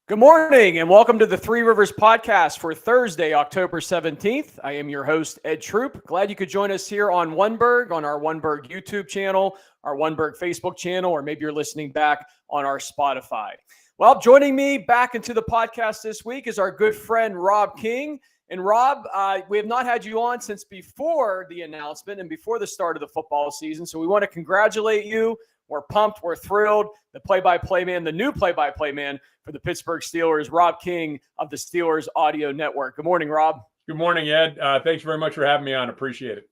Good morning and welcome to the Three Rivers podcast for Thursday, October 17th. I am your host, Ed Troop. Glad you could join us here on Oneberg, on our Oneberg YouTube channel, our Oneberg Facebook channel, or maybe you're listening back on our Spotify. Well, joining me back into the podcast this week is our good friend, Rob King. And Rob, we have not had you on since before the announcement and before the start of the football season. So we want to congratulate you. We're pumped. We're thrilled. The play-by-play man, the new play-by-play man for the Pittsburgh Steelers, Rob King of the Steelers Audio Network. Good morning, Rob. Good morning, Ed. Thanks very much for having me on. Appreciate it.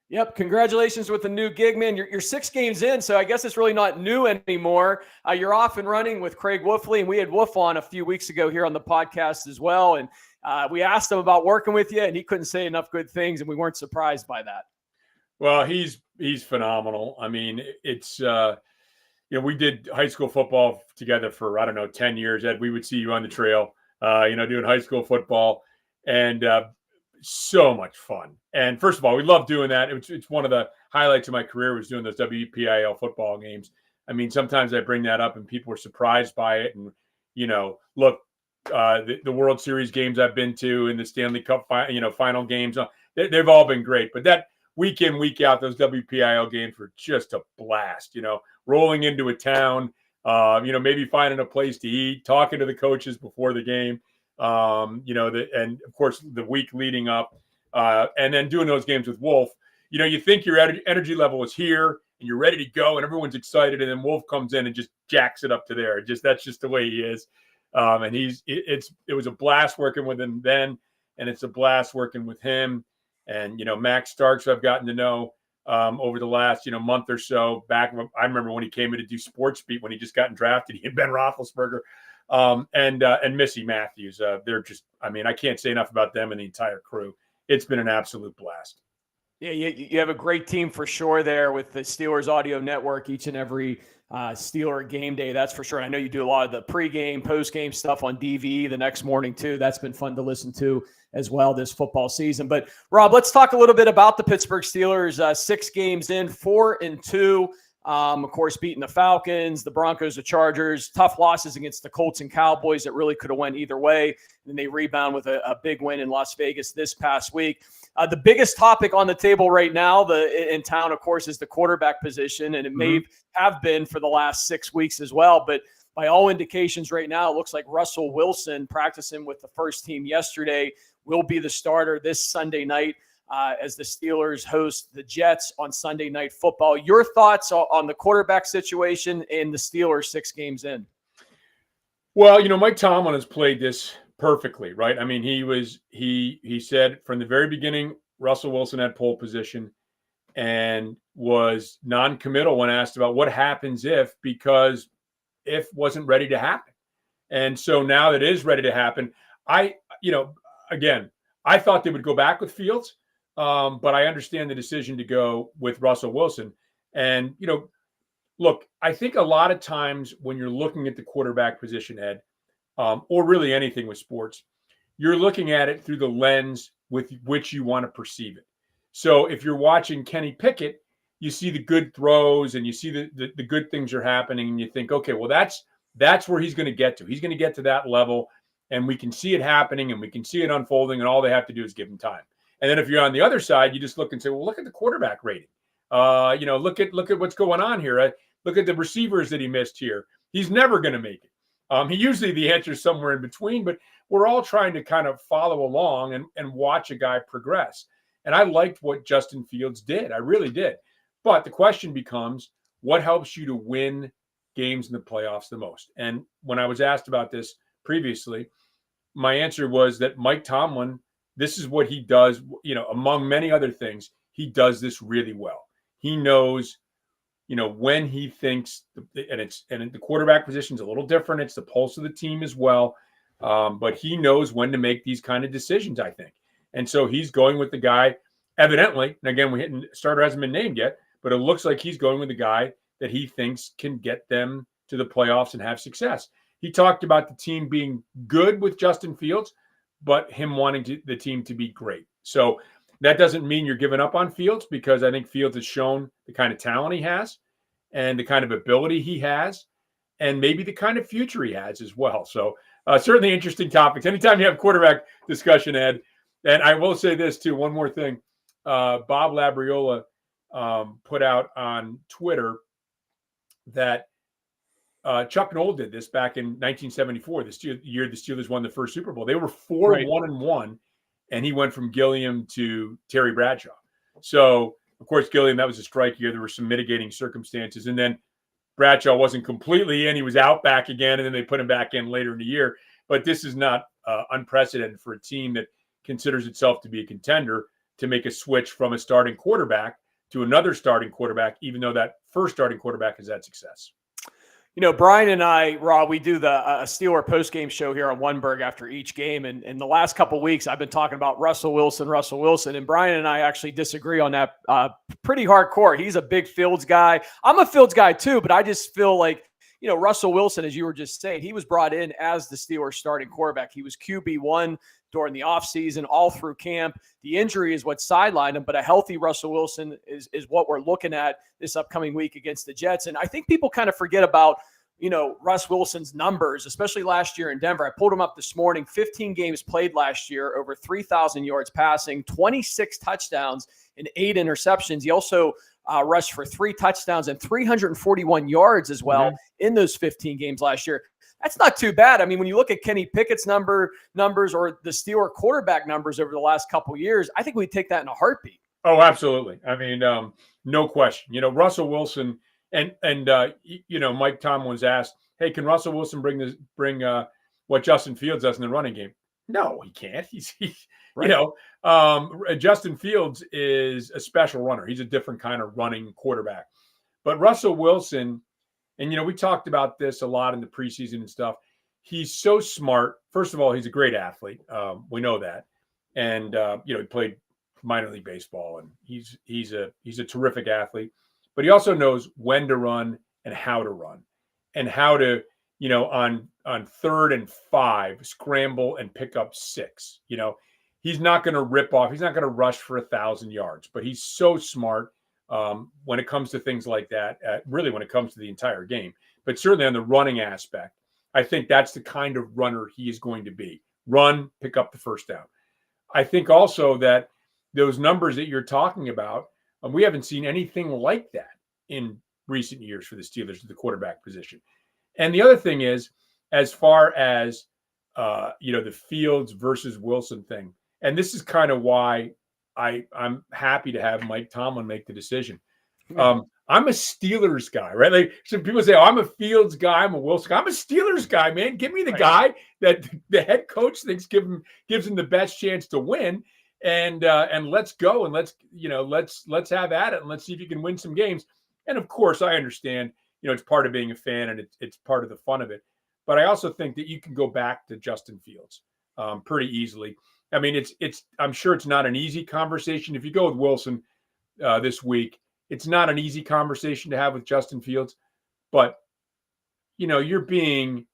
Yep. Congratulations with the new gig, man. You're 6 games in, so I guess it's really not new anymore. You're off and running with Craig Wolfley, and we had Wolf on a few weeks ago here on the podcast as well. And we asked him about working with you, and he couldn't say enough good things, and we weren't surprised by that. Well, he's phenomenal. I mean, it's we did high school football together for 10 years. Ed, we would see you on the trail, doing high school football, and so much fun. And first of all, we love doing that. It's one of the highlights of my career was doing those WPIL football games. I mean, sometimes I bring that up and people are surprised by it. And look, the World Series games I've been to and the Stanley Cup final games, they've all been great. But that week in, week out, those WPIL games were just a blast. Rolling into a town, maybe finding a place to eat, talking to the coaches before the game, and of course the week leading up, and then doing those games with Wolf. You think your energy level is here and you're ready to go and everyone's excited, and then Wolf comes in and just jacks it up to there. That's just the way he is. And it was a blast working with him then, and it's a blast working with him. And, Max Starks, I've gotten to know over the last, month or so back. I remember when he came in to do Sports Beat when he just gotten drafted, he and Ben Roethlisberger and Missy Matthews. They're just, I can't say enough about them and the entire crew. It's been an absolute blast. Yeah, you have a great team for sure there with the Steelers Audio Network each and every Steeler game day, that's for sure. And I know you do a lot of the pregame, postgame stuff on DVE the next morning too. That's been fun to listen to as well this football season. But Rob, let's talk a little bit about the Pittsburgh Steelers. 6 games in, 4-2. Of course, beating the Falcons, the Broncos, the Chargers, tough losses against the Colts and Cowboys that really could have went either way. And they rebound with a big win in Las Vegas this past week. The biggest topic on the table right now in town, of course, is the quarterback position. And it may have been for the last 6 weeks as well. But by all indications right now, it looks like Russell Wilson, practicing with the first team yesterday, will be the starter this Sunday night as the Steelers host the Jets on Sunday Night Football. Your thoughts on the quarterback situation and the Steelers 6 games in? Well, Mike Tomlin has played this perfectly, right? I mean, he said from the very beginning, Russell Wilson had pole position and was non-committal when asked about what happens because if wasn't ready to happen. And so now that it is ready to happen, I thought they would go back with Fields, but I understand the decision to go with Russell Wilson. And, look, I think a lot of times when you're looking at the quarterback position, Ed, or really anything with sports, you're looking at it through the lens with which you want to perceive it. So if you're watching Kenny Pickett, you see the good throws and you see the good things are happening and you think, okay, well, that's where he's going to get to. He's going to get to that level and we can see it happening and we can see it unfolding and all they have to do is give him time. And then if you're on the other side, you just look and say, well, look at the quarterback rating. Look at what's going on here. Look at the receivers that he missed here. He's never going to make it. He usually the answer is somewhere in between, but we're all trying to kind of follow along and watch a guy progress. And I liked what Justin Fields did. I really did. But the question becomes, what helps you to win games in the playoffs the most? And when I was asked about this previously, my answer was that Mike Tomlin, this is what he does, among many other things, he does this really well. He knows, when he thinks, and the quarterback position is a little different. It's the pulse of the team as well. But he knows when to make these kind of decisions, I think. And so he's going with the guy, evidently, and again, starter hasn't been named yet, but it looks like he's going with the guy that he thinks can get them to the playoffs and have success. He talked about the team being good with Justin Fields, but him wanting the team to be great. So that doesn't mean you're giving up on Fields, because I think Fields has shown the kind of talent he has and the kind of ability he has and maybe the kind of future he has as well. So Certainly interesting topics. Anytime you have quarterback discussion, Ed. And I will say this too. One more thing. Bob Labriola put out on Twitter that Chuck Noll did this back in 1974, the year the Steelers won the first Super Bowl. They were 4-1-1, and he went from Gilliam to Terry Bradshaw. So, of course, Gilliam, that was a strike year. There were some mitigating circumstances. And then Bradshaw wasn't completely in. He was out back again, and then they put him back in later in the year. But this is not unprecedented for a team that considers itself to be a contender to make a switch from a starting quarterback to another starting quarterback, even though that first starting quarterback has had success. You know, Brian and I, Rob, we do the Steeler post-game show here on Oneberg after each game. And in the last couple of weeks, I've been talking about Russell Wilson. And Brian and I actually disagree on that pretty hardcore. He's a big Fields guy. I'm a Fields guy too, but I just feel like, you know, Russell Wilson, as you were just saying, he was brought in as the Steelers starting quarterback. He was QB1 during the offseason, all through camp. The injury is what sidelined him, but a healthy Russell Wilson is what we're looking at this upcoming week against the Jets. And I think people kind of forget about, you know, Russ Wilson's numbers, especially last year in Denver. I pulled him up this morning, 15 games played last year, over 3,000 yards passing, 26 touchdowns and 8 interceptions. He also rushed for 3 touchdowns and 341 yards as well in those 15 games last year. That's not too bad. I mean, when you look at Kenny Pickett's numbers or the Steeler quarterback numbers over the last couple of years, I think we'd take that in a heartbeat. Oh, absolutely. I mean, no question. You know, Russell Wilson and you know, Mike Tomlin was asked, "Hey, can Russell Wilson bring what Justin Fields does in the running game?" No, he can't. He's right. You know, Justin Fields is a special runner. He's a different kind of running quarterback. But Russell Wilson, and, you know, we talked about this a lot in the preseason and stuff. He's so smart. First of all, he's a great athlete. We know that. And, you know, he played minor league baseball, and he's a terrific athlete. But he also knows when to run and how to, you know, on 3rd and 5, scramble and pick up 6. You know, he's not going to rip off. He's not going to rush for 1,000 yards, but he's so smart. When it comes to things like that, really when it comes to the entire game, but certainly on the running aspect, I think that's the kind of runner he is going to be. Run, pick up the first down. I think also that those numbers that you're talking about, we haven't seen anything like that in recent years for the Steelers at the quarterback position. And the other thing is, as far as, you know, the Fields versus Wilson thing, and this is kind of why I'm happy to have Mike Tomlin make the decision. I'm a Steelers guy, right? Like, so people say, "Oh, I'm a Fields guy, I'm a Wilson guy." I'm a Steelers guy, man. Give me the guy that the head coach thinks gives him the best chance to win, and let's go, and let's have at it, and let's see if you can win some games. And of course, I understand, you know, it's part of being a fan, and it's part of the fun of it. But I also think that you can go back to Justin Fields pretty easily. I mean, it's. I'm sure it's not an easy conversation. If you go with Wilson this week, it's not an easy conversation to have with Justin Fields. But, you know, you're giving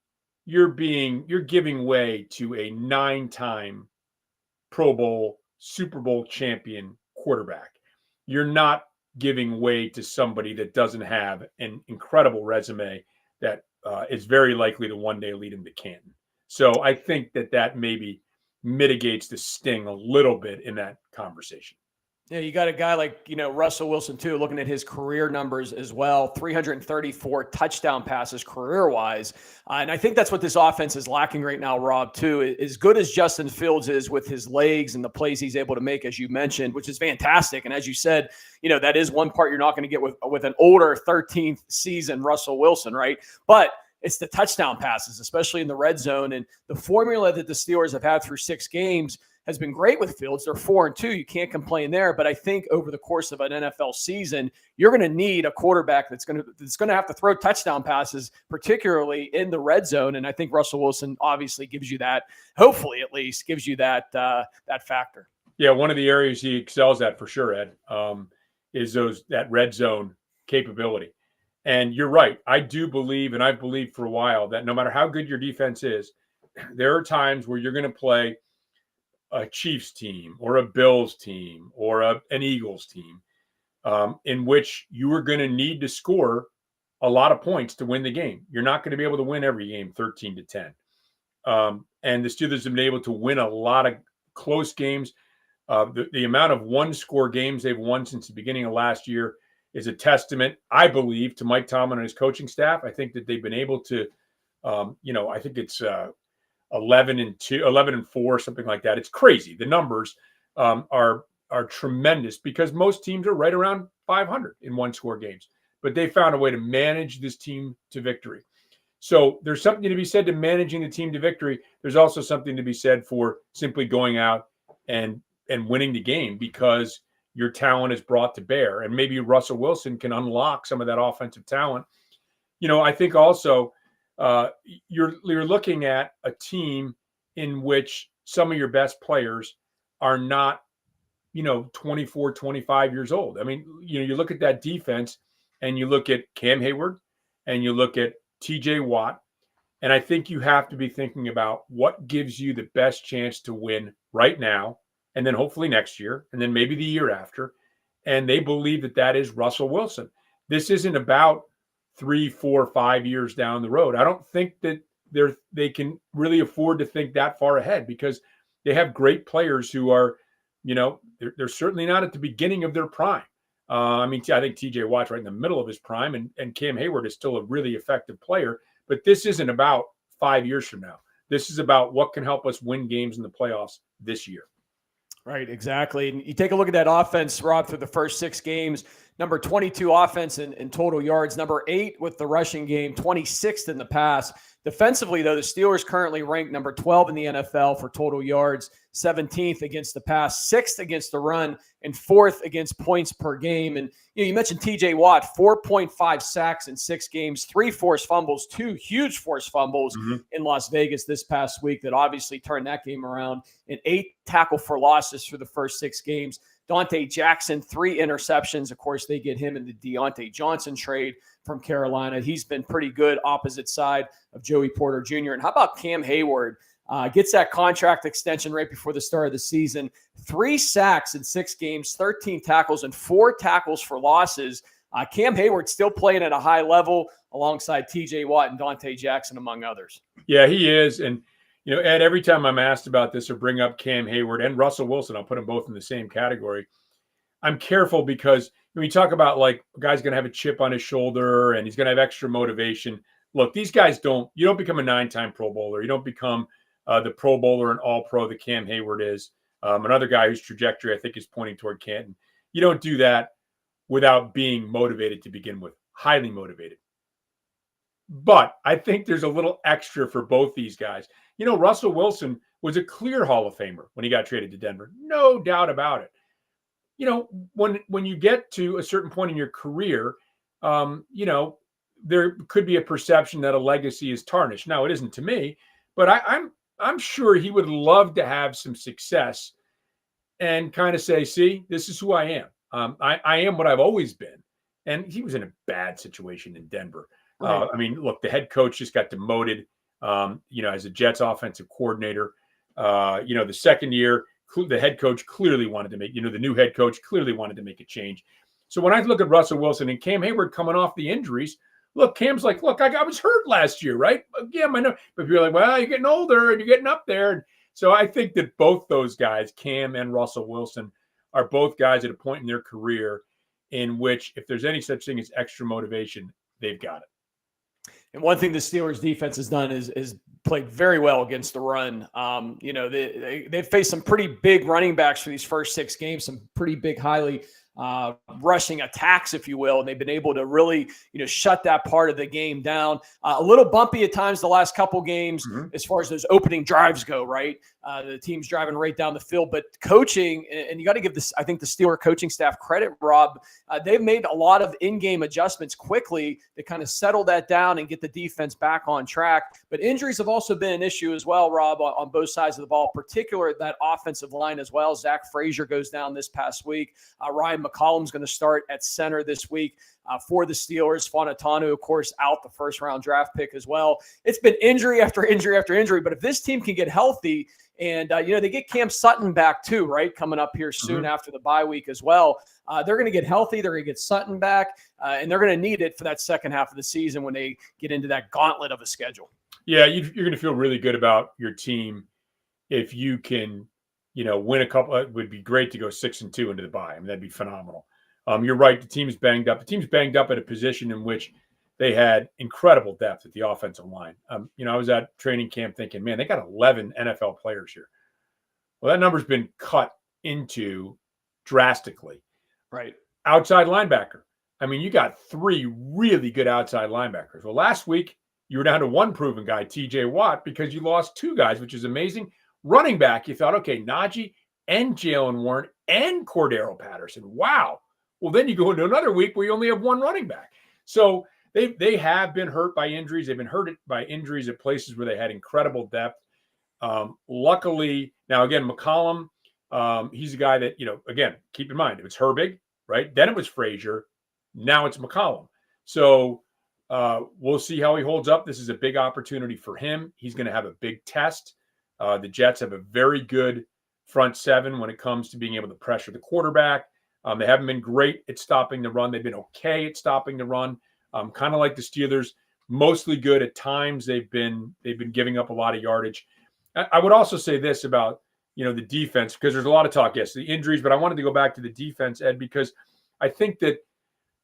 way to a 9-time Pro Bowl, Super Bowl champion quarterback. You're not giving way to somebody that doesn't have an incredible resume that is very likely to one day lead him to Canton. So I think that maybe mitigates the sting a little bit in that conversation. Yeah, you got a guy like, you know, Russell Wilson too, looking at his career numbers as well, 334 touchdown passes career-wise. And I think that's what this offense is lacking right now, Rob, too. As good as Justin Fields is with his legs and the plays he's able to make, as you mentioned, which is fantastic. And as you said, you know, that is one part you're not going to get with an older 13th season Russell Wilson, right? But it's the touchdown passes, especially in the red zone. And the formula that the Steelers have had through 6 games has been great with Fields. They're 4-2. You can't complain there. But I think over the course of an NFL season, you're going to need a quarterback that's going to have to throw touchdown passes, particularly in the red zone. And I think Russell Wilson obviously gives you that, hopefully at least gives you that factor. Yeah, one of the areas he excels at for sure, Ed, is that red zone capability. And you're right. I do believe, and I've believed for a while, that no matter how good your defense is, there are times where you're going to play a Chiefs team or a Bills team or an Eagles team in which you are going to need to score a lot of points to win the game. You're not going to be able to win every game 13-10. And the Steelers have been able to win a lot of close games. The amount of one-score games they've won since the beginning of last year is a testament, I believe, to Mike Tomlin and his coaching staff. I think that they've been able to, I think it's 11-2, 11-4, something like that. It's crazy. The numbers are tremendous because most teams are right around 500 in one-score games, but they found a way to manage this team to victory. So there's something to be said to managing the team to victory. There's also something to be said for simply going out and winning the game because your talent is brought to bear. And maybe Russell Wilson can unlock some of that offensive talent. I think also you're looking at a team in which some of your best players are not, 24, 25 years old. I mean, you look at that defense and you look at Cam Hayward and you look at TJ Watt. And I think you have to be thinking about what gives you the best chance to win right now, and then hopefully next year, and then maybe the year after. And they believe that is Russell Wilson. This isn't about 3, 4, 5 years down the road. I don't think that they can really afford to think that far ahead because they have great players who are, they're certainly not at the beginning of their prime. I think TJ Watt's right in the middle of his prime, and Cam Hayward is still a really effective player. But this isn't about 5 years from now. This is about what can help us win games in the playoffs this year. Right, exactly. And you take a look at that offense, Rob, through the first 6 games, number 22 offense in total yards, number 8 with the rushing game, 26th in the pass. Defensively, though, the Steelers currently ranked number 12 in the NFL for total yards, 17th against the pass, 6th against the run, and 4th against points per game. And you mentioned TJ Watt, 4.5 sacks in 6 games, 3 forced fumbles, 2 huge forced fumbles in Las Vegas this past week that obviously turned that game around, and 8 tackle for losses for the first 6 games. Dante Jackson, 3 interceptions. Of course, they get him in the Deontay Johnson trade from Carolina. He's been pretty good opposite side of Joey Porter Jr. And how about Cam Hayward? Gets that contract extension right before the start of the season. 3 sacks in 6 games, 13 tackles, and 4 tackles for losses. Cam Hayward still playing at a high level alongside TJ Watt and Dante Jackson, among others. Yeah, he is. And, Ed, every time I'm asked about this or bring up Cam Hayward and Russell Wilson, I'll put them both in the same category. I'm careful because when you talk about like a guy's going to have a chip on his shoulder and he's going to have extra motivation. Look, these guys you don't become a 9-time Pro Bowler. You don't become the Pro Bowler and All-Pro that Cam Hayward is. Another guy whose trajectory I think is pointing toward Canton. You don't do that without being motivated to begin with, highly motivated. But I think there's a little extra for both these guys. Russell Wilson was a clear Hall of Famer when he got traded to Denver. No doubt about it. When you get to a certain point in your career, there could be a perception that a legacy is tarnished. Now, it isn't to me, but I'm sure he would love to have some success and kind of say, see, this is who I am. I am what I've always been. And he was in a bad situation in Denver. Right. Look, the head coach just got demoted, as a Jets offensive coordinator. The second year, the head coach clearly wanted to make, the new head coach clearly wanted to make a change. So when I look at Russell Wilson and Cam Hayward coming off the injuries, look, Cam's like, look, I was hurt last year, right? Yeah, I know. But you're like, well, you're getting older and you're getting up there. And so I think that both those guys, Cam and Russell Wilson, are both guys at a point in their career in which if there's any such thing as extra motivation, they've got it. And one thing the Steelers defense has done is played very well against the run. They've faced some pretty big running backs for these first 6 games, some pretty big, highly rushing attacks, if you will, and they've been able to really, shut that part of the game down. A little bumpy at times the last couple games as far as those opening drives go, right? The team's driving right down the field, but coaching, and you got to give this, I think, the Steeler coaching staff credit, Rob. They've made a lot of in-game adjustments quickly to kind of settle that down and get the defense back on track. But injuries have also been an issue as well, Rob, on both sides of the ball, particularly that offensive line as well. Zach Frazier goes down this past week. Ryan McCollum's going to start at center this week for the Steelers. Fonatanu, of course, out, the first-round draft pick as well. It's been injury after injury after injury, but if this team can get healthy, and, they get Cam Sutton back too, right, coming up here soon after the bye week as well. They're going to get healthy. They're going to get Sutton back, and they're going to need it for that second half of the season when they get into that gauntlet of a schedule. Yeah, you're going to feel really good about your team if you can, win a couple. It would be great to go 6-2 into the bye. I mean, that'd be phenomenal. You're right. The team's banged up. The team's banged up at a position in which they had incredible depth at the offensive line. I was at training camp thinking, man, they got 11 NFL players here. Well, that number's been cut into drastically. Right. Outside linebacker. I mean, you got 3 really good outside linebackers. Well, last week you were down to one proven guy, TJ Watt, because you lost 2 guys, which is amazing. Running back, you thought, okay, Najee and Jalen Warren and Cordero Patterson. Wow. Well, then you go into another week where you only have 1 running back. So they have been hurt by injuries. They've been hurt by injuries at places where they had incredible depth. Luckily, now again, McCollum, he's a guy that, again, keep in mind, it was Herbig, right? Then it was Frazier. Now it's McCollum. So we'll see how he holds up. This is a big opportunity for him. He's going to have a big test. The Jets have a very good front 7 when it comes to being able to pressure the quarterback. They haven't been great at stopping the run. They've been okay at stopping the run. Kind of like the Steelers, mostly good at times. They've been giving up a lot of yardage. I would also say this about, the defense, because there's a lot of talk, yes, the injuries, but I wanted to go back to the defense, Ed, because I think that,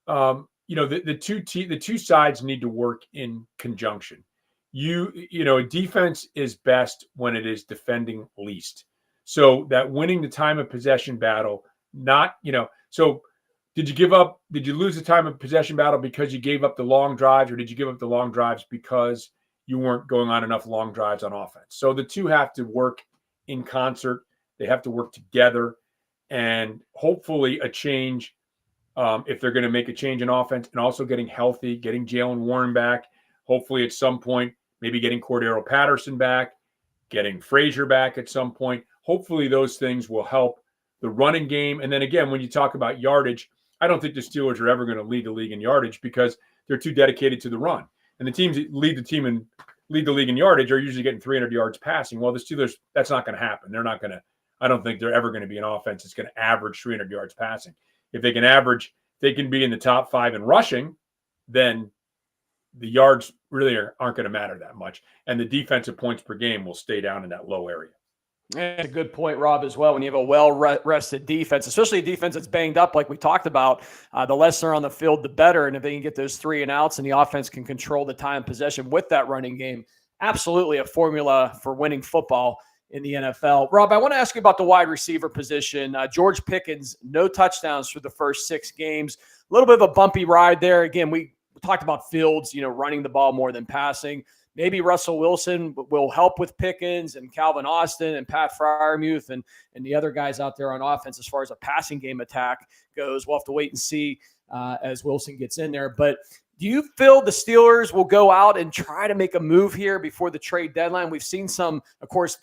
the two sides need to work in conjunction. Defense is best when it is defending least. So that winning the time of possession battle, so did you lose the time of possession battle because you gave up the long drives, or did you give up the long drives because you weren't going on enough long drives on offense? So the two have to work in concert. They have to work together, and hopefully a change, if they're going to make a change in offense, and also getting healthy, getting Jalen Warren back, hopefully at some point, maybe getting Cordero Patterson back, getting Frazier back at some point. Hopefully those things will help the running game. And then again, when you talk about yardage, I don't think the Steelers are ever going to lead the league in yardage because they're too dedicated to the run. And the teams that lead the league in yardage are usually getting 300 yards passing. Well, the Steelers, that's not going to happen. They're not going to, I don't think they're ever going to be an offense that's going to average 300 yards passing. If they can be in the top 5 in rushing, then the yards really aren't going to matter that much. And the defensive points per game will stay down in that low area. That's a good point, Rob, as well. When you have a well-rested defense, especially a defense that's banged up like we talked about, the less they're on the field, the better. And if they can get those 3 and outs and the offense can control the time possession with that running game, absolutely a formula for winning football in the NFL. Rob, I want to ask you about the wide receiver position. George Pickens, no touchdowns for the first 6 games. A little bit of a bumpy ride there. Again, we talked about Fields, running the ball more than passing. Maybe Russell Wilson will help with Pickens and Calvin Austin and Pat Freiermuth and the other guys out there on offense as far as a passing game attack goes. We'll have to wait and see as Wilson gets in there. But do you feel the Steelers will go out and try to make a move here before the trade deadline? We've seen some, of course,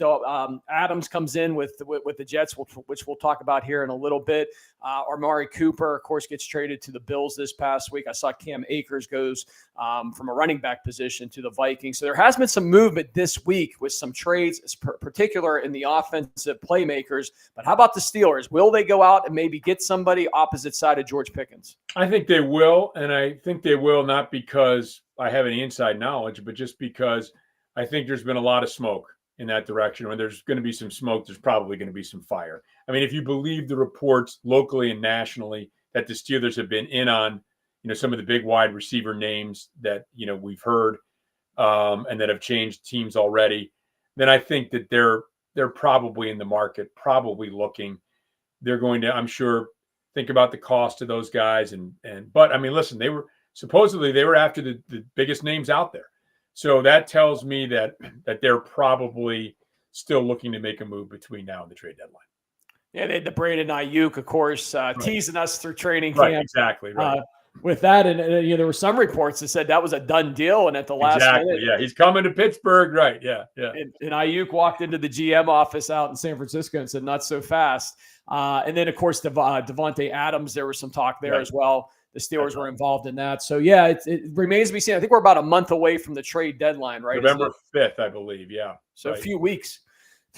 Adams comes in with the Jets, which we'll talk about here in a little bit. Amari Cooper, of course, gets traded to the Bills this past week. I saw Cam Akers goes from a running back position to the Vikings. So there has been some movement this week with some trades, particular in the offensive playmakers. But how about the Steelers? Will they go out and maybe get somebody opposite side of George Pickens? I think they will, and I think they will not because I have any inside knowledge, but just because I think there's been a lot of smoke in that direction. When there's going to be some smoke, there's probably going to be some fire. I mean, if you believe the reports locally and nationally that the Steelers have been in on, some of the big wide receiver names that, we've heard and that have changed teams already, then I think that they're probably in the market, probably looking. They're going to, I'm sure, think about the cost of those guys. But I mean, listen, they were after the biggest names out there. So that tells me that they're probably still looking to make a move between now and the trade deadline. Yeah, they had the Brandon Ayuk, of course, teasing us through training camp. Right, exactly. Right. With that, and there were some reports that said that was a done deal, and at the last minute, yeah, he's coming to Pittsburgh, right? Yeah. And Ayuk walked into the GM office out in San Francisco and said, "Not so fast." And then, of course, Devontae Adams, there was some talk there as well. The Steelers were involved in that. So, yeah, it remains to be seen. I think we're about a month away from the trade deadline, right? November 5th, I believe. Yeah. So right. A few weeks.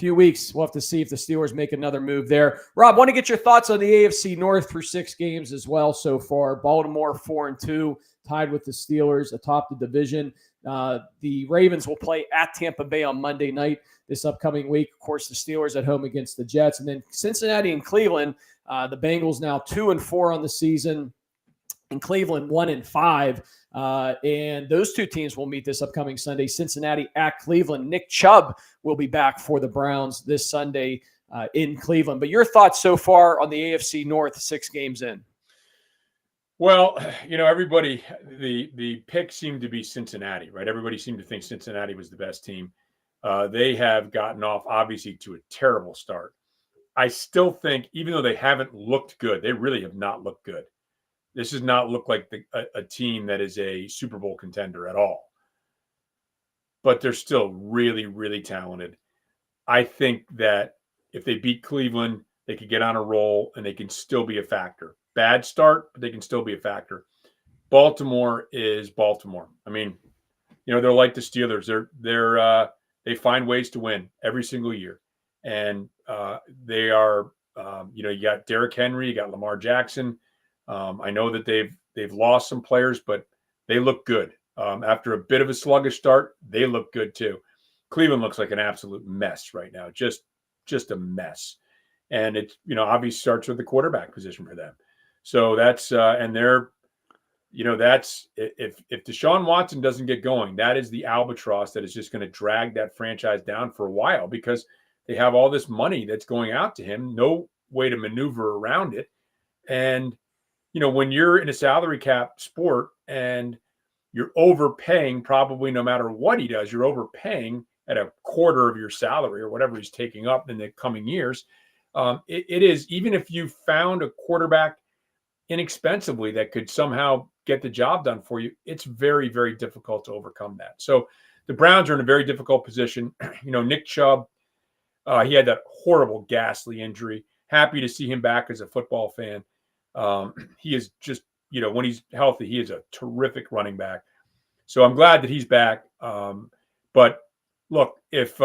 We'll have to see if the Steelers make another move there. Rob, want to get your thoughts on the AFC North through 6 games as well so far. Baltimore 4-2, tied with the Steelers atop the division. The Ravens will play at Tampa Bay on Monday night this upcoming week. Of course, the Steelers at home against the Jets. And then Cincinnati and Cleveland, the Bengals now 2-4 on the season, and Cleveland 1-5. And those two teams will meet this upcoming Sunday. Cincinnati at Cleveland. Nick Chubb will be back for the Browns this Sunday in Cleveland. But your thoughts so far on the AFC North 6 games in? Well, everybody, the pick seemed to be Cincinnati, right? Everybody seemed to think Cincinnati was the best team. They have gotten off, obviously, to a terrible start. I still think, even though they haven't looked good, they really have not looked good. This does not look like a team that is a Super Bowl contender at all. But they're still really, really talented. I think that if they beat Cleveland, they could get on a roll and they can still be a factor. Bad start, but they can still be a factor. Baltimore is Baltimore. I mean, they're like the Steelers. They find ways to win every single year. And they are, you got Derrick Henry, you got Lamar Jackson. I know that they've lost some players, but they look good. After a bit of a sluggish start, they look good too. Cleveland looks like an absolute mess right now, just a mess. And it, obviously starts with the quarterback position for them. So that's and they're, that's if Deshaun Watson doesn't get going, that is the albatross that is just going to drag that franchise down for a while, because they have all this money that's going out to him, no way to maneuver around it. And when you're in a salary cap sport and you're overpaying, probably no matter what he does, you're overpaying at a quarter of your salary or whatever he's taking up in the coming years. It is, even if you found a quarterback inexpensively that could somehow get the job done for you, it's very, very difficult to overcome that. So the Browns are in a very difficult position. Nick Chubb, he had that horrible, ghastly injury. Happy to see him back as a football fan. He is just, when he's healthy, he is a terrific running back. So I'm glad that he's back. But look, if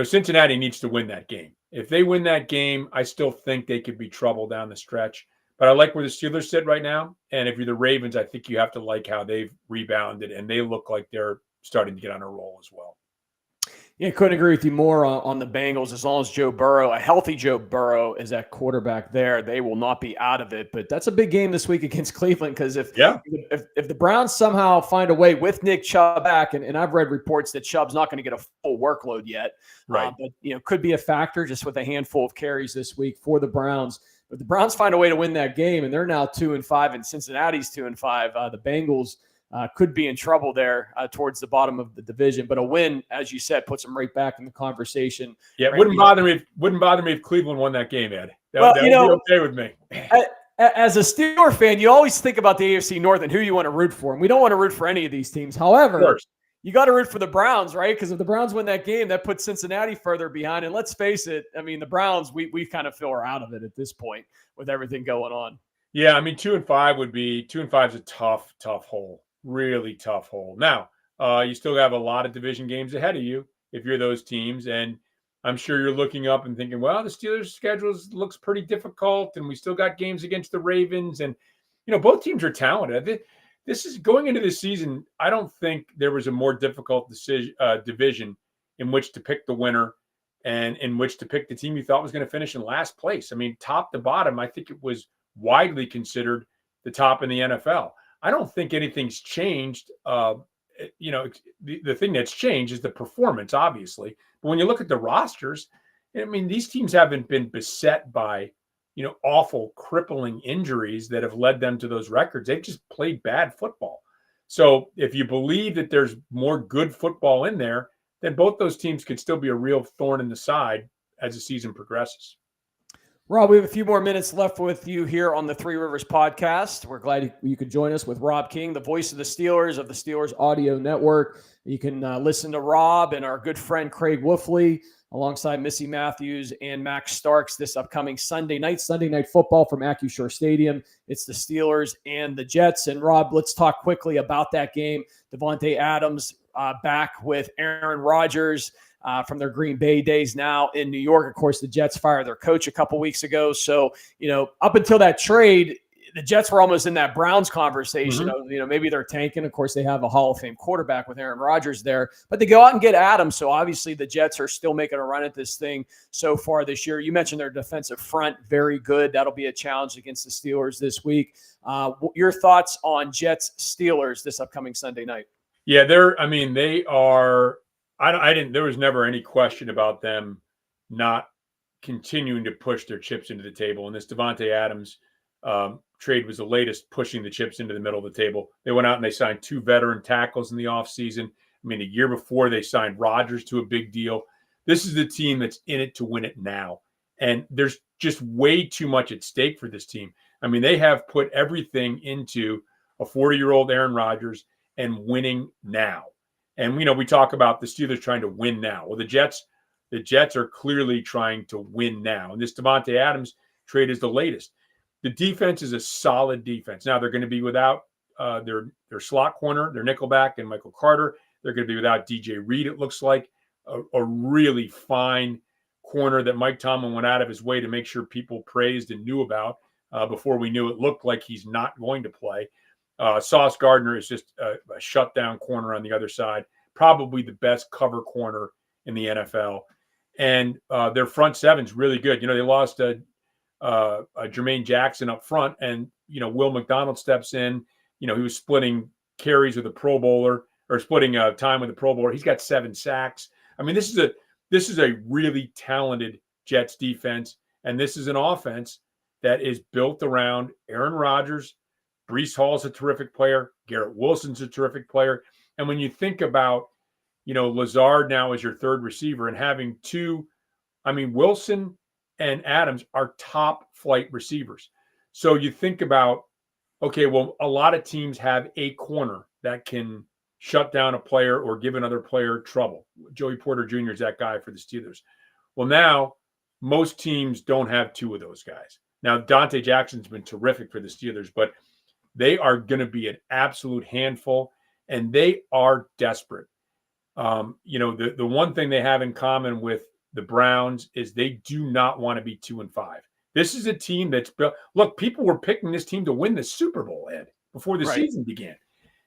Cincinnati needs to win that game. If they win that game, I still think they could be trouble down the stretch. But I like where the Steelers sit right now. And if you're the Ravens, I think you have to like how they've rebounded, and they look like they're starting to get on a roll as well. Yeah, couldn't agree with you more on the Bengals. As long as Joe Burrow, a healthy Joe Burrow, is at quarterback there, they will not be out of it. But that's a big game this week against Cleveland, because if the Browns somehow find a way with Nick Chubb back, and I've read reports that Chubb's not going to get a full workload yet, right? But could be a factor just with a handful of carries this week for the Browns. But the Browns find a way to win that game, and they're now 2-5, and Cincinnati's 2-5. The Bengals could be in trouble there towards the bottom of the division, but a win, as you said, puts them right back in the conversation. Yeah, it wouldn't bother me if Cleveland won that game, Ed. That would be okay with me. As a Steeler fan, you always think about the AFC North and who you want to root for, and we don't want to root for any of these teams. However, you got to root for the Browns, right? Because if the Browns win that game, that puts Cincinnati further behind. And let's face it, I mean, the Browns, we kind of feel are out of it at this point with everything going on. Yeah, I mean, 2-5 is a tough hole. Really tough hole. Now, you still have a lot of division games ahead of you if you're those teams. And I'm sure you're looking up and thinking, well, the Steelers' schedule looks pretty difficult, and we still got games against the Ravens. And, both teams are talented. This is going into this season. I don't think there was a more difficult division in which to pick the winner and in which to pick the team you thought was going to finish in last place. I mean, top to bottom, I think it was widely considered the top in the NFL. I don't think anything's changed. The thing that's changed is the performance, obviously. But when you look at the rosters, I mean, these teams haven't been beset by, awful, crippling injuries that have led them to those records. They've just played bad football. So if you believe that there's more good football in there, then both those teams could still be a real thorn in the side as the season progresses. Rob, we have a few more minutes left with you here on the Three Rivers podcast. We're glad you could join us with Rob King, the voice of the Steelers Audio Network. You can listen to Rob and our good friend Craig Wolfley alongside Missy Matthews and Max Starks this upcoming Sunday night football from AccuSure Stadium. It's the Steelers and the Jets. And Rob, let's talk quickly about that game. Davante Adams back with Aaron Rodgers. From their Green Bay days now in New York. Of course, the Jets fired their coach a couple weeks ago. So, up until that trade, the Jets were almost in that Browns conversation Mhm. of, maybe they're tanking. Of course, they have a Hall of Fame quarterback with Aaron Rodgers there, but they go out and get Adams. So obviously the Jets are still making a run at this thing so far this year. You mentioned their defensive front, very good. That'll be a challenge against the Steelers this week. Your thoughts on Jets Steelers this upcoming Sunday night? Yeah, they are. There was never any question about them not continuing to push their chips into the table. And this Davante Adams trade was the latest pushing the chips into the middle of the table. They went out and they signed 2 veteran tackles in the offseason. I mean, a year before they signed Rodgers to a big deal. This is the team that's in it to win it now. And there's just way too much at stake for this team. I mean, they have put everything into a 40-year-old Aaron Rodgers and winning now. And, we talk about the Steelers trying to win now. Well, the Jets are clearly trying to win now. And this Davante Adams trade is the latest. The defense is a solid defense. Now they're going to be without their slot corner, their nickelback, and Michael Carter. They're going to be without DJ Reed, it looks like, a really fine corner that Mike Tomlin went out of his way to make sure people praised and knew about before we knew it looked like he's not going to play. Sauce Gardner is just a shutdown corner on the other side, probably the best cover corner in the NFL. And their front seven's really good. They lost Jermaine Jackson up front, and Will McDonald steps in. He was splitting carries with a Pro Bowler, or splitting time with a Pro Bowler. He's got 7 sacks. I mean, this is a really talented Jets defense, and this is an offense that is built around Aaron Rodgers. Breece Hall's a terrific player. Garrett Wilson's a terrific player. And when you think about, Lazard now as your third receiver and having 2, Wilson and Adams are top flight receivers. So you think about, okay, well, a lot of teams have a corner that can shut down a player or give another player trouble. Joey Porter Jr. is that guy for the Steelers. Well, now most teams don't have 2 of those guys. Now, Dante Jackson's been terrific for the Steelers, but they are going to be an absolute handful, and they are desperate. The one thing they have in common with the Browns is they do not want to be 2-5. This is a team that's built. Look, people were picking this team to win the Super Bowl, Ed, before the season began.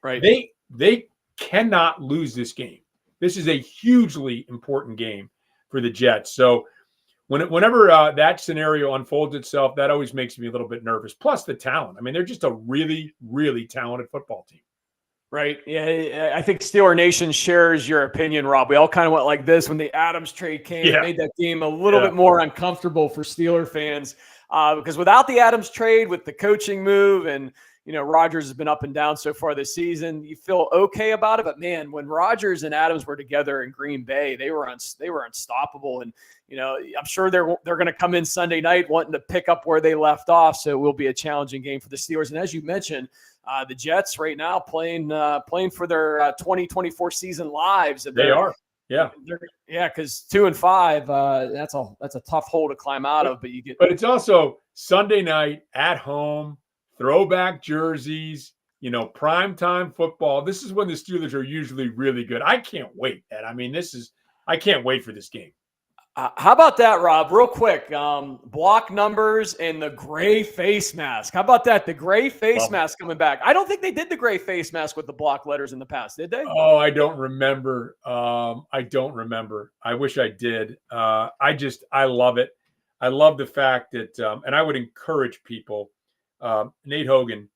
Right. They cannot lose this game. This is a hugely important game for the Jets. So whenever that scenario unfolds itself, that always makes me a little bit nervous. Plus the talent. I mean, they're just a really, really talented football team. Right. Yeah, I think Steeler Nation shares your opinion, Rob. We all kind of went like this when the Adams trade came. It made that game a little bit more uncomfortable for Steeler fans because without the Adams trade, with the coaching move, and Rodgers has been up and down so far this season, you feel okay about it. But man, when Rodgers and Adams were together in Green Bay, they were unstoppable. And I'm sure they're going to come in Sunday night wanting to pick up where they left off. So it will be a challenging game for the Steelers. And as you mentioned, the Jets right now playing for their 2024 season lives. They are. Yeah. Yeah. Cause 2-5, that's a tough hole to climb out of, but it's also Sunday night at home, throwback jerseys, primetime football. This is when the Steelers are usually really good. I can't wait. And I can't wait for this game. How about that, Rob? Real quick, block numbers and the gray face mask. How about that? The gray face mask coming back. I don't think they did the gray face mask with the block letters in the past, did they? Oh, I don't remember. I wish I did. I love it. I love the fact that, and I would encourage people. Nate Hogan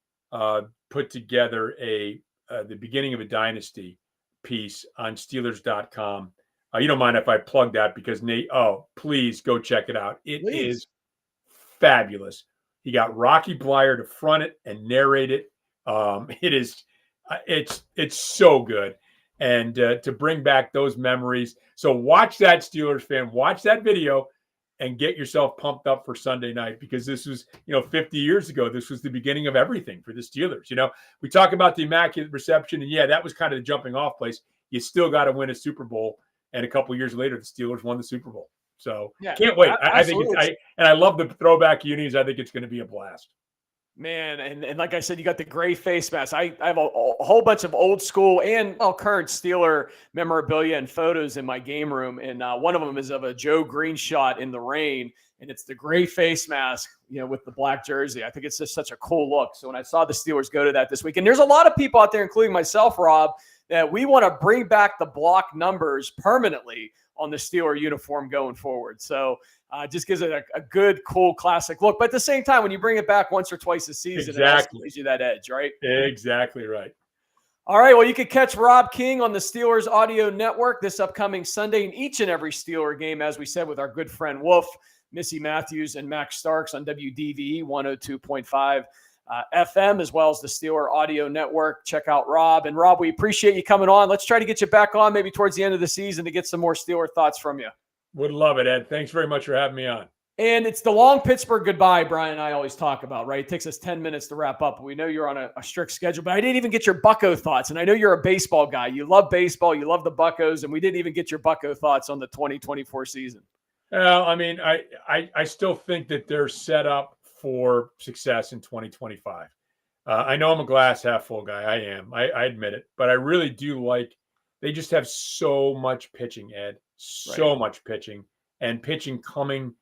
put together the beginning of a dynasty piece on Steelers.com. You don't mind if I plug that because Nate, please go check it out. It is fabulous. He got Rocky Bleier to front it and narrate it. It's so good. And to bring back those memories. So watch that, Steelers fan, watch that video and get yourself pumped up for Sunday night, because this was, 50 years ago, this was the beginning of everything for the Steelers. We talk about the Immaculate Reception, and that was kind of the jumping off place. You still got to win a Super Bowl. And a couple of years later, the Steelers won the Super Bowl. So can't wait. I think I love the throwback unis. I think it's going to be a blast. Man, and like I said, you got the gray face mask. I have a whole bunch of old school and current Steeler memorabilia and photos in my game room, and one of them is of a Joe Green shot in the rain, and it's the gray face mask, with the black jersey. I think it's just such a cool look. So when I saw the Steelers go to that this week, and there's a lot of people out there, including myself, Rob, that we want to bring back the block numbers permanently on the Steeler uniform going forward. So just gives it a good, cool, classic look. But at the same time, when you bring it back once or twice a season, It also gives you that edge, right? Exactly right. All right, well, you can catch Rob King on the Steelers Audio Network this upcoming Sunday in each and every Steeler game, as we said, with our good friend Wolf, Missy Matthews, and Max Starks on WDVE 102.5 FM, as well as the Steeler Audio Network. Check out Rob. And Rob, we appreciate you coming on. Let's try to get you back on maybe towards the end of the season to get some more Steeler thoughts from you. Would love it, Ed. Thanks very much for having me on. And it's the long Pittsburgh goodbye Brian and I always talk about, right? It takes us 10 minutes to wrap up. We know you're on a strict schedule, but I didn't even get your Bucco thoughts. And I know you're a baseball guy. You love baseball. You love the Buccos. And we didn't even get your Bucco thoughts on the 2024 season. Well, I mean, I still think that they're set up for success in 2025. I know I'm a glass half full guy. I am. I admit it. But I really do they just have so much pitching, Ed. So much pitching. And pitching coming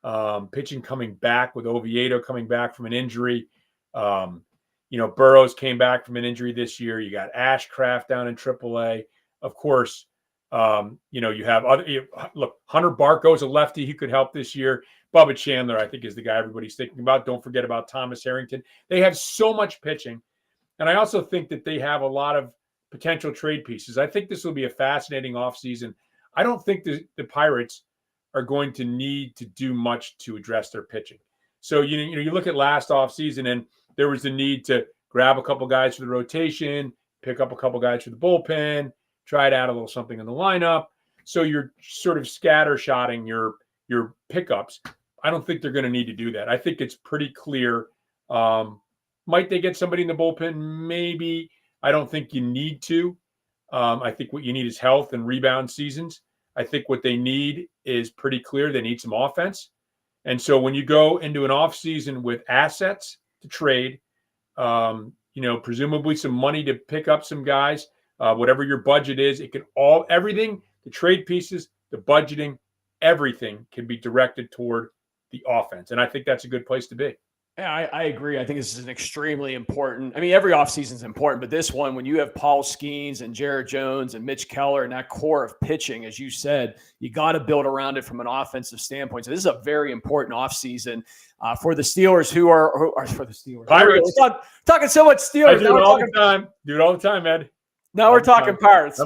back with Oviedo coming back from an injury. Burrows came back from an injury this year. You got Ashcraft down in AAA. Of course, you have Hunter Barco's a lefty. He could help this year. Bubba Chandler, I think, is the guy everybody's thinking about. Don't forget about Thomas Harrington. They have so much pitching. And I also think that they have a lot of potential trade pieces. I think this will be a fascinating offseason. I don't think the Pirates are going to need to do much to address their pitching. So, you look at last offseason, and there was the need to grab a couple guys for the rotation, pick up a couple guys for the bullpen, try to add a little something in the lineup. So you're sort of scattershotting your pickups. I don't think they're going to need to do that. I think it's pretty clear. Might they get somebody in the bullpen? Maybe. I don't think you need to. I think what you need is health and rebound seasons. I think what they need is pretty clear. They need some offense. And so when you go into an offseason with assets to trade, presumably some money to pick up some guys, whatever your budget is, it can everything, the trade pieces, the budgeting, everything can be directed toward the offense. And I think that's a good place to be. Yeah, I agree. I think this is an extremely important. I mean, every offseason is important, but this one, when you have Paul Skeens and Jared Jones and Mitch Keller and that core of pitching, as you said, you got to build around it from an offensive standpoint. So this is a very important offseason for the Steelers, who are for the Steelers. Pirates. We're talking so much Steelers. I do it all the time. Do it all the time, Ed. Now we're talking Pirates.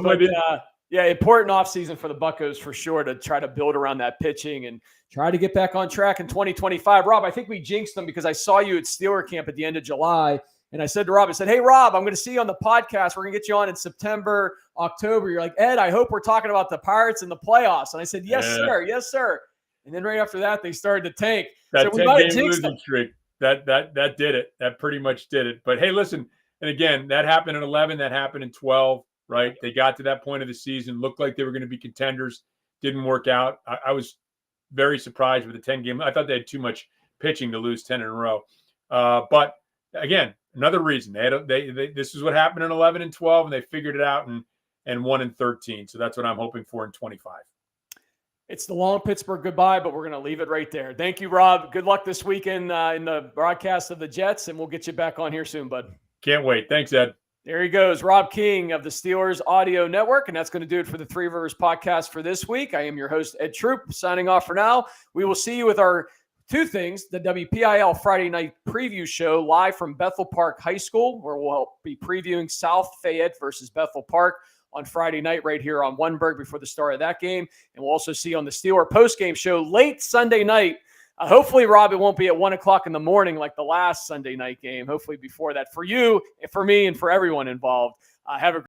Yeah, important offseason for the Buccos for sure to try to build around that pitching and try to get back on track in 2025. Rob, I think we jinxed them because I saw you at Steeler camp at the end of July. And I said to Rob, hey, Rob, I'm going to see you on the podcast. We're going to get you on in September, October. You're like, Ed, I hope we're talking about the Pirates and the playoffs. And I said, yes, sir. Yes, sir. And then right after that, they started to tank. That 10-game losing streak, that did it. That pretty much did it. But hey, listen, and again, that happened in 11. That happened in 12. Right. They got to that point of the season, looked like they were going to be contenders. Didn't work out. I was very surprised with the 10-game. I thought they had too much pitching to lose 10 in a row. But again, another reason this is what happened in 11 and 12, and they figured it out and won in 13. So that's what I'm hoping for in 25. It's the long Pittsburgh goodbye, but we're going to leave it right there. Thank you, Rob. Good luck this weekend in the broadcast of the Jets, and we'll get you back on here soon, bud. Can't wait. Thanks, Ed. There he goes, Rob King of the Steelers Audio Network, and that's going to do it for the Three Rivers podcast for this week. I am your host, Ed Troop, signing off for now. We will see you with our two things, the WPIL Friday night preview show live from Bethel Park High School, where we'll be previewing South Fayette versus Bethel Park on Friday night right here on Wunberg before the start of that game. And we'll also see on the Steeler postgame show late Sunday night. Hopefully, Rob, it won't be at 1 o'clock in the morning like the last Sunday night game. Hopefully before that for you, for me, and for everyone involved. Have a